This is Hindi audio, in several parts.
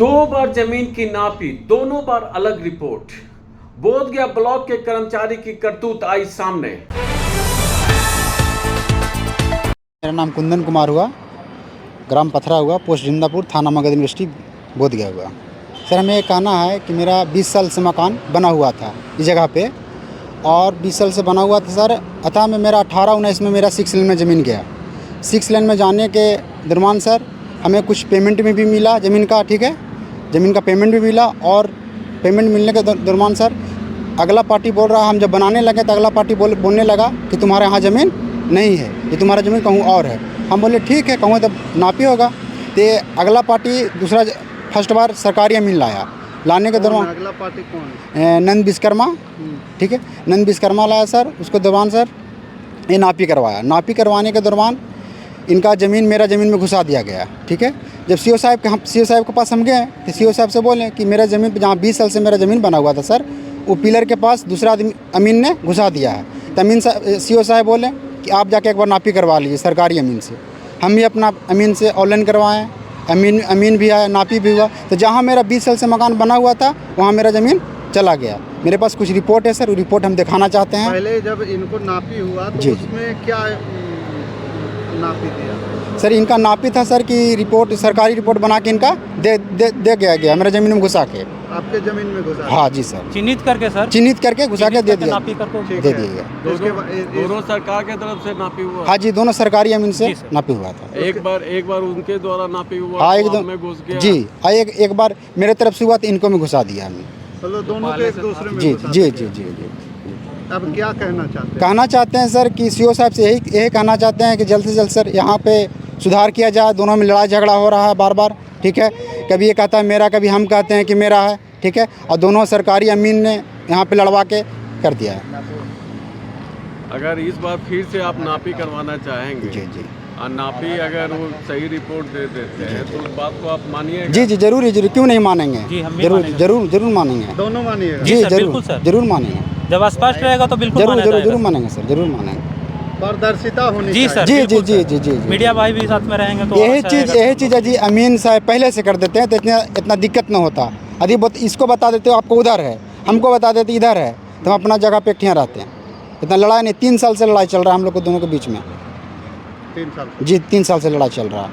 दो बार जमीन की नापी, दोनों बार अलग रिपोर्ट। बोधगया ब्लॉक के कर्मचारी की करतूत आई सामने। मेरा नाम कुंदन कुमार हुआ, ग्राम पथरा हुआ, पोस्ट जिंदापुर, थाना मगध यूनिवर्सिटी बोधगया हुआ। सर हमें ये कहना है कि मेरा 20 साल से मकान बना हुआ था इस जगह पे, और 20 साल से बना हुआ था सर। अतः में मेरा 18-19 में मेरा 6 लेन में ज़मीन गया। 6 लेन में जाने के दरम्यान सर हमें कुछ पेमेंट में भी मिला ज़मीन का, ठीक है, ज़मीन का पेमेंट भी मिला। और पेमेंट मिलने के दरम्यान सर अगला पार्टी बोल रहा, हम जब बनाने लगे तो अगला पार्टी बोलने लगा कि तुम्हारे यहाँ ज़मीन नहीं है, ये तुम्हारा ज़मीन कहूँ और है। हम बोले ठीक है, कहूँ तब नापी होगा। तो अगला पार्टी दूसरा फर्स्ट बार सरकारी अमीन लाने के दौरान अगला पार्टी कौन? नंद विश्वकर्मा, ठीक है, नंद विश्वकर्मा लाया सर। उसके दौरान सर ये नापी करवाया। नापी करवाने के दौरान इनका ज़मीन मेरा ज़मीन में घुसा दिया गया, ठीक है। जब सीओ साहब के पास हम गए तो सीओ साहब से बोले कि मेरा ज़मीन जहाँ 20 साल से मेरा ज़मीन बना हुआ था सर, वो पिलर के पास दूसरा अमीन ने घुसा दिया है। तो सीओ साहब बोले कि आप जाके एक बार नापी करवा लीजिए सरकारी अमीन से। हम भी अपना अमीन से ऑनलाइन करवाएँ, अमीन भी आया, नापी भी हुआ। तो जहाँ मेरा 20 साल से मकान बना हुआ था वहाँ मेरा ज़मीन चला गया। मेरे पास कुछ रिपोर्ट है सर, वो रिपोर्ट हम दिखाना चाहते हैं। पहले जब इनको नापी हुआ तो उसमें क्या नापी दिया सर? इनका नापी था सर कि रिपोर्ट, सरकारी रिपोर्ट बना के इनका दे गया मेरा ज़मीन में घुसा के। आपके ज़मीन में घुसा? हाँ जी सर, चिन्हित करके सर, चिन्हित करके घुसा के दे दिया, दे दिया। दोनों सरकार के तरफ से नापी हुआ? हाँ जी, दोनों सरकारी अमीन से नापी हुआ था। एक बार उनके द्वारा नापी हुआ? हाँ एकदम जी। एक बार मेरे तरफ से हुआ तो इनको में घुसा दिया हमें। चलो दोनों के एक दूसरे में जी घुसा जी दिया। जी जी जी। अब क्या कहना चाहते हैं? कहना चाहते हैं सर कि सीओ साहब से यही कहना चाहते हैं कि जल्द से जल्द सर यहाँ पे सुधार किया जाए। दोनों में लड़ाई झगड़ा हो रहा है बार बार, ठीक है। कभी ये कहता है मेरा, कभी हम कहते हैं कि मेरा है, ठीक है। और दोनों सरकारी अमीन ने यहाँ पे लड़वा के कर दिया है। अगर इस बार फिर से आप नापी करवाना चाहेंगे जी जी, और नापी अगर वो सही रिपोर्ट दे देते हैं तो उस बात को आप मानिए? जी जी, जरूर ही, जरूर, क्यों नहीं मानेंगे? जी, हम भी जरूर मानेंगे। जरूर मानेंगे। दोनों मानिएगा? जी जी सर, जरूर, बिल्कुल सर। जरूर मानेंगे। जब स्पष्ट रहेगा तो बिल्कुल जरूर माना जरूर जाएगा। जरूर मानेंगे सर, जरूर मानेंगे। पारदर्शिता होनी जी चाहिए। सर, जी जी बिल्कुल जी सर। जी जी। मीडिया भाई भी साथ में रहेंगे तो यही अच्छा चीज़ रहेगा। है जी। अमीन साहब पहले से कर देते हैं तो इतना दिक्कत न होता। यदि इसको बता देते हो आपको उधर है, हमको बता देते इधर है, तो हम अपना जगह पे ठिया रहते हैं। इतना लड़ाई नहीं, 3 साल से लड़ाई चल रहा है हम लोग को दोनों के बीच में। 3 साल जी 3 साल से लड़ाई चल रहा है।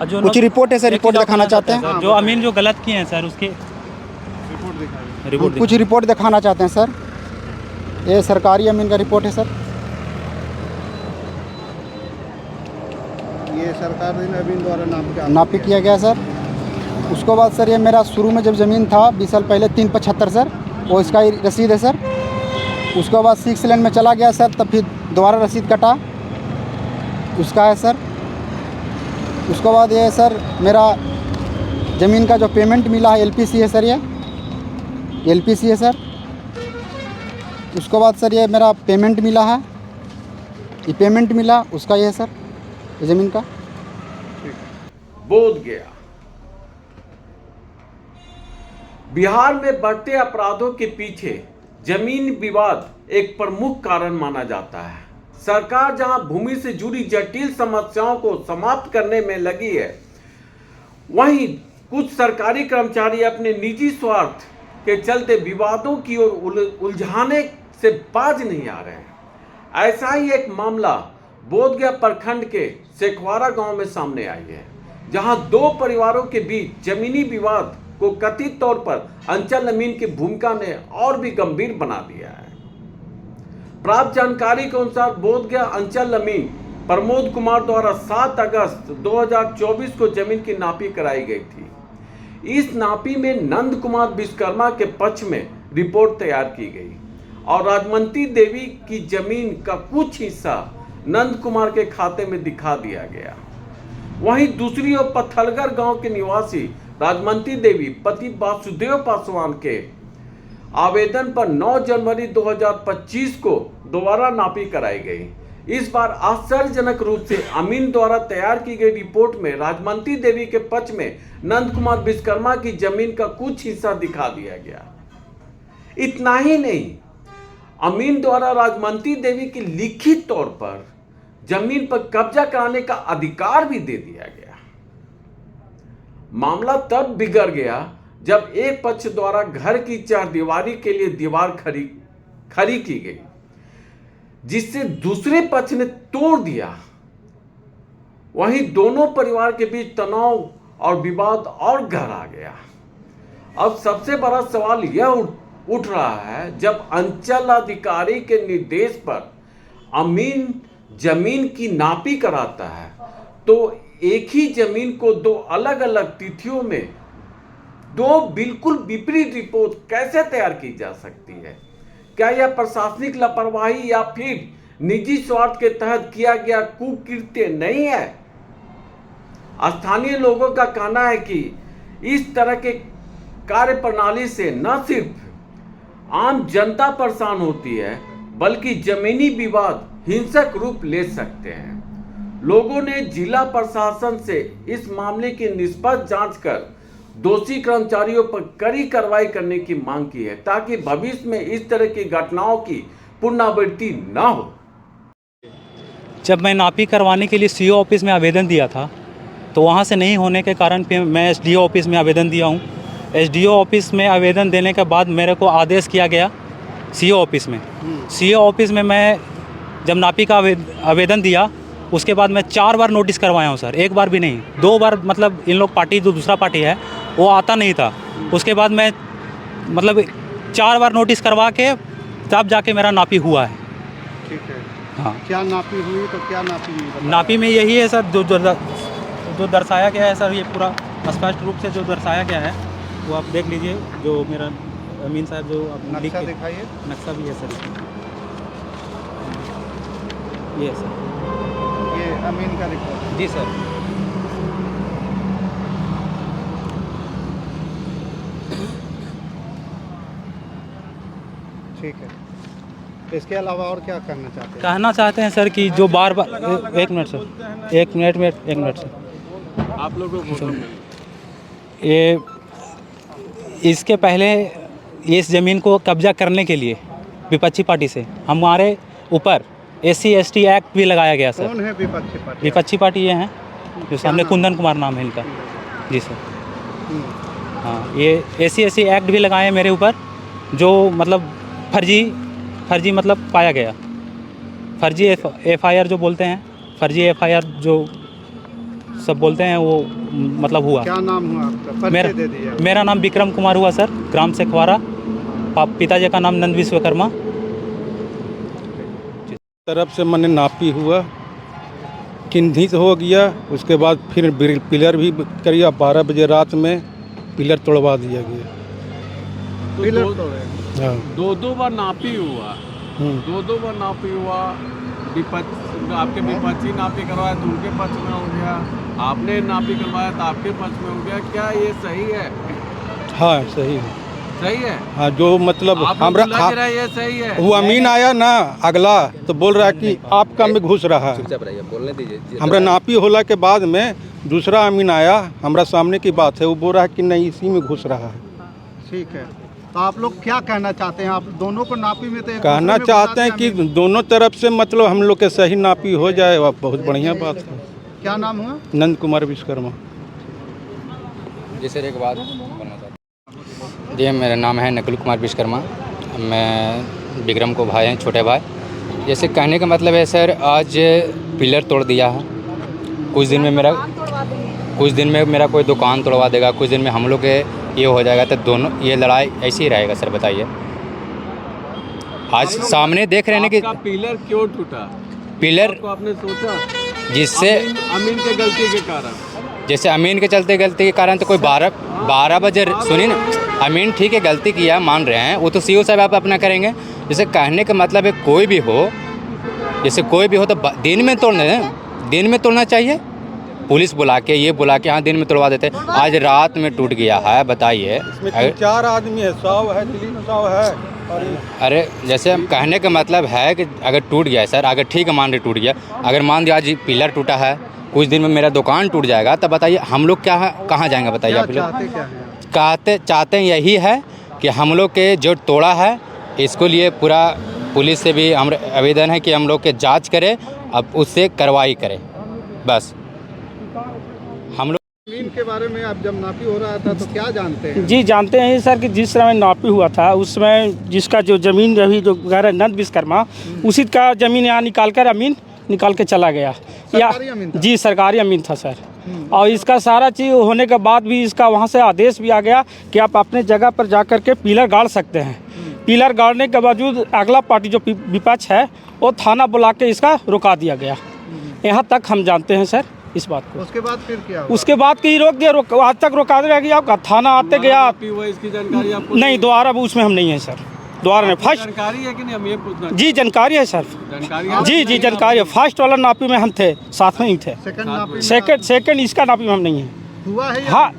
और जो कुछ रिपोर्ट है सर, एक रिपोर्ट चीज़ दिखाना चाहते हैं। सर, जो अमीन जो गलत किए हैं सर उसके रिपोर्ट दिखाइए। रिपोर्ट कुछ रिपोर्ट दिखाना चाहते हैं सर। ये सरकारी अमीन का रिपोर्ट है सर। ये सरकारी अमीन द्वारा नापी किया गया सर। उसके बाद सर ये मेरा शुरू में जब ज़मीन था 20 साल पहले 375 सर, वो इसका ही रसीद है सर। उसके बाद 6 लेन में चला गया सर, तब फिर दोबारा रसीद कटा, उसका है सर। उसके बाद ये सर मेरा ज़मीन का जो पेमेंट मिला है LPC है सर, ये LPC है सर। उसके बाद सर ये मेरा पेमेंट मिला है, ये पेमेंट मिला उसका, ये है सर ज़मीन का। बोधगया बिहार में बढ़ते अपराधों के पीछे जमीन विवाद एक प्रमुख कारण माना जाता है। सरकार जहां भूमि से जुड़ी जटिल समस्याओं को समाप्त करने में लगी है, वहीं कुछ सरकारी कर्मचारी अपने निजी स्वार्थ के चलते विवादों की ओर उलझाने से बाज नहीं आ रहे हैं। ऐसा ही एक मामला बोधगया प्रखंड के सेखवारा गांव में सामने आई है, जहां 2 परिवारों के बीच जमीनी विवाद को कथित तौर पर अंचल अमीन की भूमिका ने और भी गंभीर बना दिया है। प्राप्त जानकारी के अनुसार बोधगया अंचल अमीन प्रमोद कुमार द्वारा 7 अगस्त 2024 को जमीन की नापी कराई गई थी। इस नापी में नंद कुमार विश्वकर्मा के पक्ष में रिपोर्ट तैयार की गई और राजमंती देवी की जमीन का कुछ हिस्सा नंद कुमार के खाते में दिखा दिया गया। वहीं दूसरी ओर पत्थलगर गांव के निवासी राजमंती देवी पति वासुदेव पासवान के आवेदन पर 9 जनवरी 2025 को दोबारा नापी कराई गई। इस बार आश्चर्यजनक रूप से अमीन द्वारा तैयार की गई रिपोर्ट में राजमंती देवी के पक्ष में नंद कुमार विश्वकर्मा की जमीन का कुछ हिस्सा दिखा दिया गया। इतना ही नहीं, अमीन द्वारा राजमंती देवी की लिखित तौर पर जमीन पर कब्जा कराने का अधिकार भी दे दिया गया। मामला तब बिगड़ गया जब एक पक्ष द्वारा घर की चारदीवारी के लिए दीवार खड़ी की गई, जिससे दूसरे पक्ष ने तोड़ दिया। वहीं दोनों परिवार के बीच तनाव और विवाद और गहरा गया। अब सबसे बड़ा सवाल यह उठ रहा है, जब अंचल अधिकारी के निर्देश पर अमीन जमीन की नापी कराता है तो एक ही जमीन को दो अलग अलग तिथियों में दो बिल्कुल विपरीत रिपोर्ट कैसे तैयार की जा सकती है? क्या यह प्रशासनिक लापरवाही या फिर निजी स्वार्थ के तहत किया गया कुकृत्य नहीं है? स्थानीय लोगों का कहना है कि इस तरह के कार्य प्रणाली से न सिर्फ आम जनता परेशान होती है, बल्कि जमीनी विवाद हिंसक रूप ले सकते हैं। लोगों ने जिला प्रशासन से इस मामले की निष्पक्ष जांच कर दोषी कर्मचारियों पर कड़ी कार्रवाई करने की मांग की है, ताकि भविष्य में इस तरह की घटनाओं की पुनरावृत्ति न हो। जब मैं नापी करवाने के लिए सीओ ऑफिस में आवेदन दिया था तो वहाँ से नहीं होने के कारण फिर मैं एसडीओ ऑफिस में आवेदन दिया हूँ। एसडीओ ऑफिस में आवेदन देने के बाद मेरे को आदेश किया गया सीओ ऑफिस में। सीओ ऑफिस में मैं जब नापी का आवेदन दिया, उसके बाद मैं 4 बार नोटिस करवाया हूँ सर, एक बार भी नहीं, 2 बार। मतलब इन लोग पार्टी जो दूसरा पार्टी है वो आता नहीं था। उसके बाद मैं मतलब 4 बार नोटिस करवा के तब जाके मेरा नापी हुआ है। ठीक है। हाँ, क्या नापी हुई तो क्या नापी हुई? नापी में यही है सर, जो दर्शाया गया है सर, ये पूरा स्पष्ट रूप से जो दर्शाया गया है वो आप देख लीजिए। जो मेरा अमीन साहब जो नक्शा दिखाइए। नक्शा भी है सर, ये है सर, ये अमीन का रिकॉर्ड। जी सर। ठीक है। इसके अलावा और क्या करना चाहते हैं? कहना चाहते हैं सर कि जो बार बार एक मिनट सर, आप लोगों को ये इसके पहले इस ज़मीन को कब्जा करने के लिए विपक्षी पार्टी से हमारे ऊपर SC/ST एक्ट भी लगाया गया सर। कौन है विपक्षी पार्टी? विपक्षी पार्टी ये हैं जो सामने कुंदन कुमार नाम है इनका। जी सर। हाँ, ये SC/ST एक्ट भी लगाए मेरे ऊपर, जो मतलब फर्जी मतलब पाया गया। फर्जी FIR जो बोलते हैं, फर्जी FIR जो सब बोलते हैं वो मतलब हुआ। क्या नाम हुआ आपका? दे दिया। मेरा नाम विक्रम कुमार हुआ सर, ग्राम सेखवारा। पिताजी का नाम नंद विश्वकर्मा। तरफ से मैंने नापी हुआ, किन्हीं से हो गया। उसके बाद फिर पिलर भी करिया, 12 बजे रात में पिलर तोड़वा दिया गया। पिलर तोड़े? हाँ। 2 बार नापी हुआ, 2 बार नापी हुआ। आपके विपक्षी नापी करवाया तो उनके पक्ष में हो गया, आपने नापी करवाया तो आपके पक्ष में हो गया। क्या ये सही है? हाँ सही है। सही है। हाँ, जो मतलब हमरा ये सही है। वो अमीन आया ना अगला तो बोल रहा है कि आपका में घुस रहा है। बोलने दीजिए। हमरा नापी होला के बाद में दूसरा अमीन आया, हमरा सामने की बात है, वो बोल रहा है कि नहीं इसी में घुस रहा है। ठीक है। तो आप लोग क्या कहना चाहते हैं? आप दोनों को नापी में तो कहना चाहते हैं कि दोनों तरफ से मतलब हम लोग के सही नापी हो जाए, बहुत बढ़िया बात है। क्या नाम हुआ? नंद कुमार विश्वकर्मा। जी सर, एक बात बोलना चाहता हूँ। जी, मेरा नाम है नकुल कुमार विश्वकर्मा। मैं विक्रम को भाई हैं, छोटे भाई। जैसे कहने का मतलब है सर, आज पिलर तोड़ दिया है, कुछ दिन में मेरा कोई दुकान तोड़वा देगा, कुछ दिन में हम लोग के ये हो जाएगा। तो दोनों ये लड़ाई ऐसे ही रहेगा सर, बताइए। आज सामने देख रहे हैं कि पिलर क्यों टूटा? पिलर तो आपने सोचा जिससे अमीन के गलती के कारण, जैसे अमीन के चलते गलती के कारण तो कोई 12 बजे, सुनिए ना, अमीन ठीक है गलती किया मान रहे हैं, वो तो सीओ साहब आप अपना करेंगे। जैसे कहने का मतलब है कोई भी हो, जैसे कोई भी हो तो दिन में तोड़ना चाहिए। पुलिस बुला के ये बुला के हाँ दिन में तोड़वा देते। आज रात में टूट गया है, बताइए। 4 आदमी है, 100 है, दिलीप 100 है। अरे जैसे हम कहने का मतलब है कि अगर टूट गया है सर, अगर ठीक है मान रहे टूट गया, अगर मान दिया आज पिलर टूटा है, कुछ दिन में मेरा दुकान टूट जाएगा, तब बताइए हम लोग कहाँ जाएंगे? बताइए आप लोग। चाहते हैं यही है कि हम लोग के जो तोड़ा है इसको लिए पूरा पुलिस से भी हम आवेदन है कि हम लोग के जांच करें, अब उससे कार्रवाई करें, बस हम लोग जमीन के बारे में आप जब नापी हो रहा था तो क्या जानते हैं? जी जानते हैं सर कि जिस समय नापी हुआ था उस समय जिसका जो ज़मीन अभी जो घर है नंद विश्वकर्मा उसी का ज़मीन यहाँ निकाल के चला गया। सरकारी अमीन था? जी सरकारी अमीन था सर। और इसका सारा चीज़ होने के बाद भी इसका वहाँ से आदेश भी आ गया कि आप अपने जगह पर जा कर के पिलर गाड़ सकते हैं। पिलर गाड़ने के बावजूद अगला पार्टी जो विपक्ष है वो थाना बुला के इसका रुका दिया गया। यहाँ तक हम जानते हैं सर इस बात को। उसके बाद फिर क्या हुआ? उसके बाद की रोक दिया, आज तक रोका रह गया। थाना आते गया इसकी जानकारी आपको नहीं, दोबारा उसमें हम नहीं है सर। दोबारा नहीं, फर्स्ट जानकारी है कि नहीं, हम ये पूछना जी जानकारी है सर। जानकारी जी जानकारी है। फर्स्ट वाला नापी में हम थे, साथ में ही थे। सेकंड नापी सेकंड इसका नापी में हम नहीं है। हुआ है या हाँ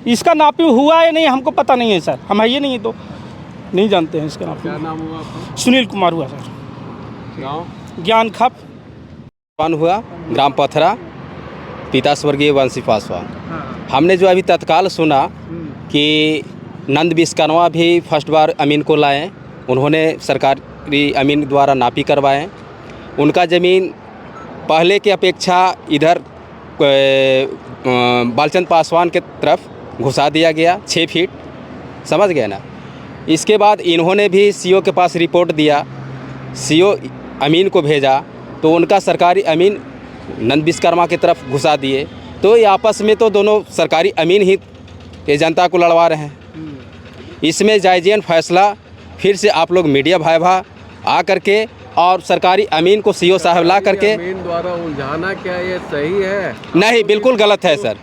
इसका नापी हुआ है नहीं हमको पता नहीं है सर, हम है ये नहीं तो नहीं जानते हैं इसका नापी। क्या नाम हुआ आपका? सुनील कुमार हुआ सर, गाँव ज्ञान खप। हुआ ग्राम पथरा, पिता स्वर्गीय वंशी पासवान। हाँ। हमने जो अभी तत्काल सुना कि नंद विश्वकर्मा भी फर्स्ट बार अमीन को लाए, उन्होंने सरकारी अमीन द्वारा नापी करवाए। उनका ज़मीन पहले की अपेक्षा इधर बालचंद पासवान के तरफ घुसा दिया गया 6 फीट, समझ गए ना। इसके बाद इन्होंने भी सीओ के पास रिपोर्ट दिया, सीओ अमीन को भेजा तो उनका सरकारी अमीन नंद विश्वकर्मा की तरफ घुसा दिए। तो ये आपस में तो दोनों सरकारी अमीन ही ये जनता को लड़वा रहे हैं। इसमें जायज़ फैसला फिर से आप लोग मीडिया भाई आ करके और सरकारी अमीन को सीओ साहब ला करके अमीन द्वारा उलझाना क्या ये सही है? नहीं, बिल्कुल गलत है सर,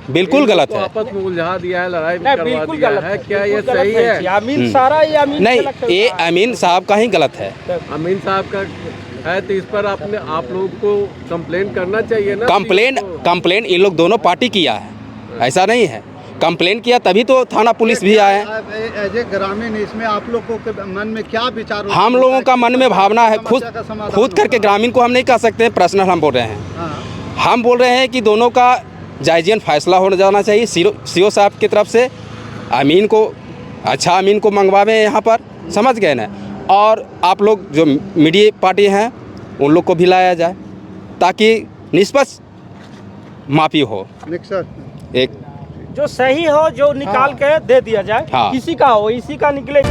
बिल्कुल गलत है। आपस में उलझा दिया है, लड़ाई भी नहीं, करवा बिल्कुल दिया गलत है, है। क्या ये बिल्कुल सही गलत है? अमीन सारा ये अमीन नहीं, के ये अमीन साहब का ही गलत है। अमीन साहब का है तो इस पर आप लोगों को कंप्लेन करना चाहिए ना। कंप्लेन इन लोग दोनों पार्टी किया है, ऐसा नहीं है। कंप्लेन किया तभी तो थाना पुलिस भी आए। एज ए ग्रामीण इसमें आप लोगों के मन में क्या विचार? हम लोगों का मन में भावना है, खुद करके ग्रामीण को हम नहीं कह सकते, पर्सनल हम बोल रहे हैं। हाँ। हम बोल रहे हैं कि दोनों का जायज़ फैसला हो जाना चाहिए। सीओ साहब की तरफ से अमीन को अच्छा अमीन को मंगवावे यहाँ पर, समझ गए ना। और आप लोग जो मीडिया पार्टी हैं उन लोग को भी लाया जाए ताकि निष्पक्ष मापी हो। एक जो सही हो जो निकाल के दे दिया जाए। हाँ। किसी का हो इसी का निकले।